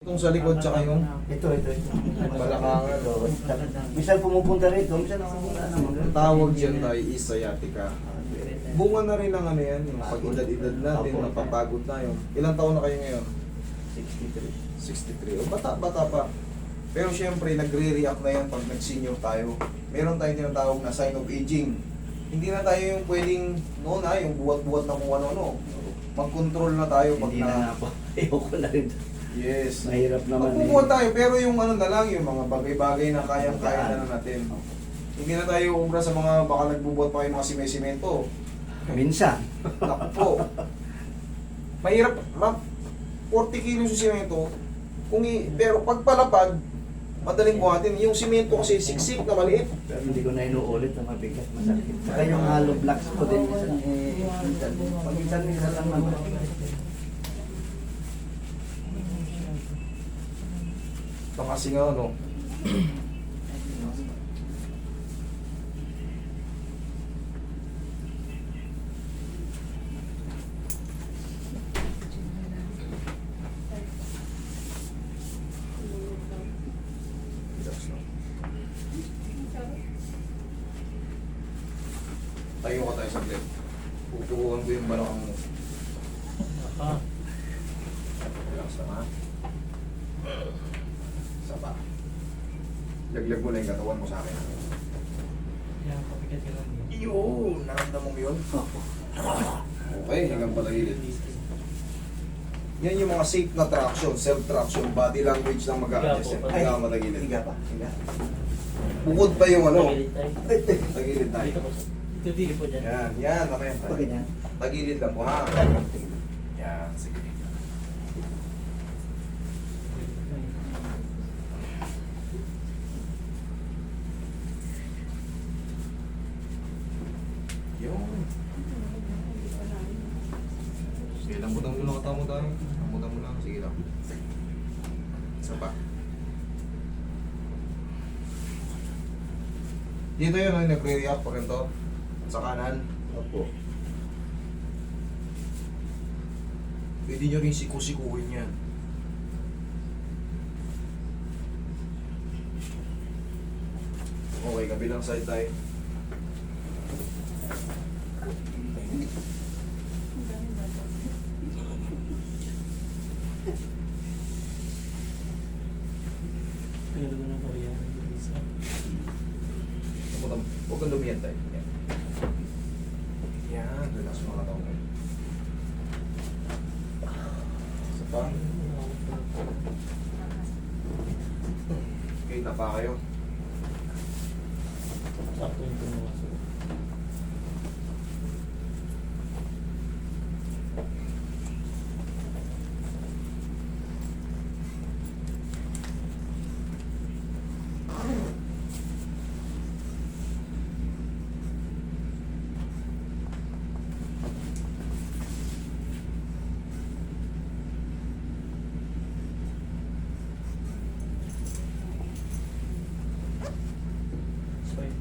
Itong sa likod tsaka yung Ito. balakangan. Minsan pumupunta rito, minsan nakapunta naman. Ang tawag dyan tayo is sciatica. Bunga na rin ang ano yan, yung pag-edad-edad natin, Opo. napapagod na yun. Ilang taon na kayo ngayon? 63. 63. O bata pa. Pero syempre, nagre-react na yan pag nag-senior tayo. Meron tayong tinatawag na sign of aging. Hindi na tayo yung pwedeng noon yung buwat-buwat na kung ano-ano. Mag-control na tayo pag Hindi na nga po. Ayoko na rin. Yes. Mahirap naman Magbubuhat tayo, pero yung ano na lang, yung mga bagay-bagay na kayang-kaya na natin. Hindi na tayo ubra sa mga baka nagbubuhat pa yung mga simento. Minsan. Naku po. Mahirap, 40 kilos yung simento. Pero pag palapag, madaling buhatin. Yung simento kasi siksik na maliit. Pero hindi ko na inuulit na mabigat, masakit. Saka yung hollow blocks ko din, minsan lang naman. Ito kasi nga ano. Tayo ka tayo saglit. Pupukuhan ko yung balakang mo. Relax lang ha. Isa pa. Laglag mo na yung katawan mo sa akin. Yun! Naramdaman mo yun? Okay, hanggang patagilid. Yan yung mga safe na traction, self-traction, body language lang mag-a-adjust yan. Hanggang matagilid. Higa pa. Bukod pa yung ano. Tagilid Tagilid tayo. Ito dito po dyan. Yan, mamaya tayo. Okay na. Tagilid lang po ha. Yan, sige. Yun. Sige, lambutan mo lang ang tamo tayo. Lambutan mo lang. Sige lang. Isa pa. Dito yun, yung nagre-react pa ganito. Sa kanan. Opo. Pwede nyo rin siku-sikuhin yan. Okay, kabilang side tayo. Tingnan ko ng Korea. Huwag kang lumiyan tayo. Yan. Yan, relax mo ka tayo. Isa pa. Okay, tapa kayo. Sakto yung tumuwas. Sorry.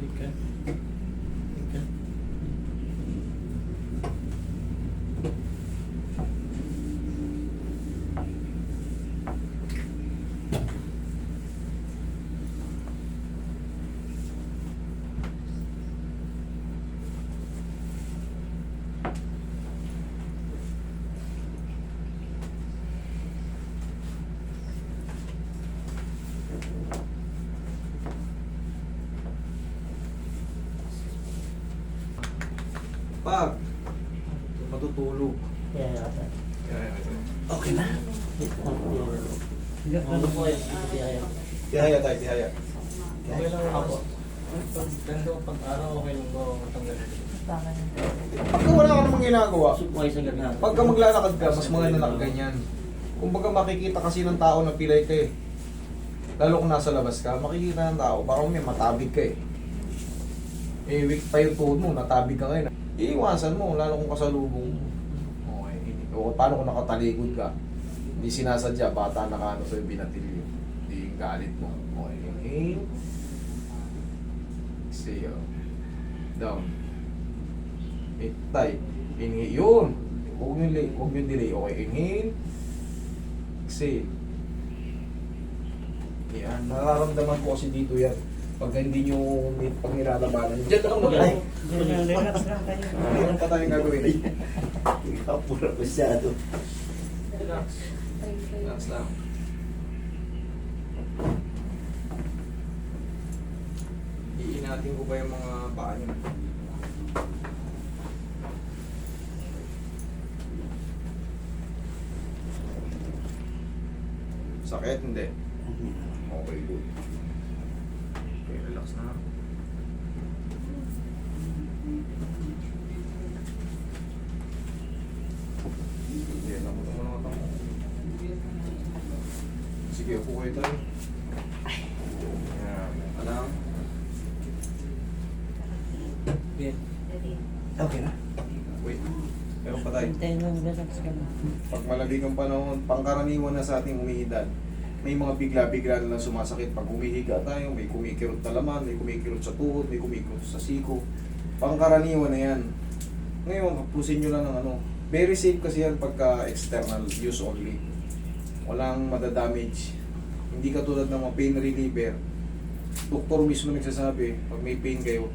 Ikan. Ikan. Pag matutulog. Kaya yata. Okay na. Ano po yun? Kaya Tihaya tayo, tihaya. okay lang ako. Pag ganda pag araw, okay lang ko matanggal. Pagka wala ka namang ginagawa, Subuhay sa ganda. pagka maglalakad ka, mas maganda nakaganyan. Kumbaga makikita kasi ng tao na pilay ka eh. Lalo kung nasa labas ka, makikita ng tao, baka may matabig ka eh. Eh, weak pa yung tuhod mo, natabig ka ngayon. Iiwasan mo, lalo kung kasalubong mo. Okay. O paano kung nakatalikod ka? Hindi sinasadya, bata nakaano sa'yo, binatilyo. Hindi yung galit mo. Okay, inhale. Exhale. Down. Tay. Inhale. Yun. Huwag nyo delay. Okay, inhale. Exhale. Yan. Nararamdaman ko kasi dito yan. Pag hindi nyo pag nilalabanan. Diyan lang mo. Ay, relax lang tayo. Meron pa tayong gagawin. Pura masyado. Relax. Relax lang. Iinatin ko ba yung mga paa nyo? Sakit? Hindi. Okay, good. Okay, relax na. Yan lang mo naman ako. Sige, upo kayo tayo. Yan. Alam. Okay na? Wait. Meron pa tayo. Hintayin lang, relax ka na. Pag malamig ang panahon, pangkaraniwan na sa ating umiidad, may mga bigla-bigla na lang sumasakit. Pag umihiga tayo, may kumikirot na laman, may kumikirot sa tuhod, may kumikirot sa siko. Pangkaraniwan na yan. Ngayon, hapusin nyo lang ng ano. Very safe kasi yan pagka external use only. Walang madadamage. Hindi katulad ng mga pain reliever. Doktor mismo nagsasabi, pag may pain kayo,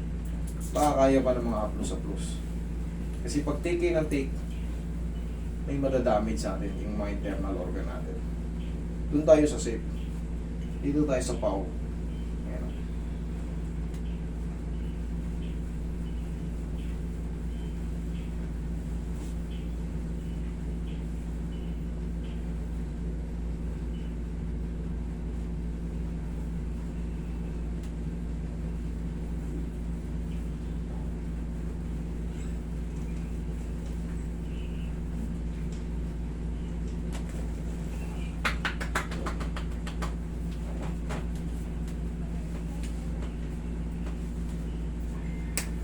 makakaya pa ng mga haplos-haplos. Kasi pag take ng take, may madadamage sa atin yung mga internal organ natin. Doon tayo sa safe. Dito tayo sa pau. Ayan.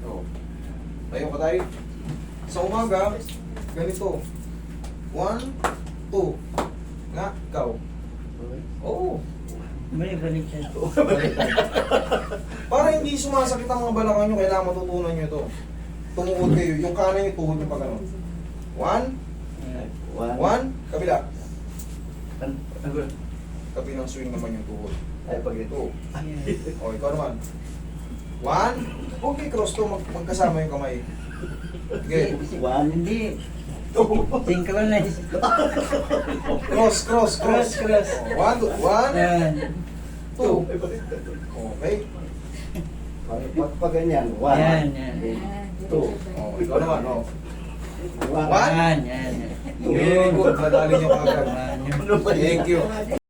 Oh. Tayo ka tayo. Sa umaga, ganito. 1, 2. Nga, ikaw. Oo. May balik siya. Para hindi sumasakit ang mga balakang nyo, kailangan matutunan nyo ito. Tumuod kayo. Yung kanan yung tuhod nyo pa gano'n. 1, kabila. Kabilang swing naman yung tuhod. Ay, pag ito. O, ikaw naman. 1, okay, cross to, magkasama yung kamay. Okay. One, hindi. Synchronize. Cross. Cross. 1, 2. Yan. Okay. Pag ganyan, one. Yan. Two. O, ikaw naman, o. One. One. Yan. Very good, madali nyo kagad. Ano ba yan? Thank you.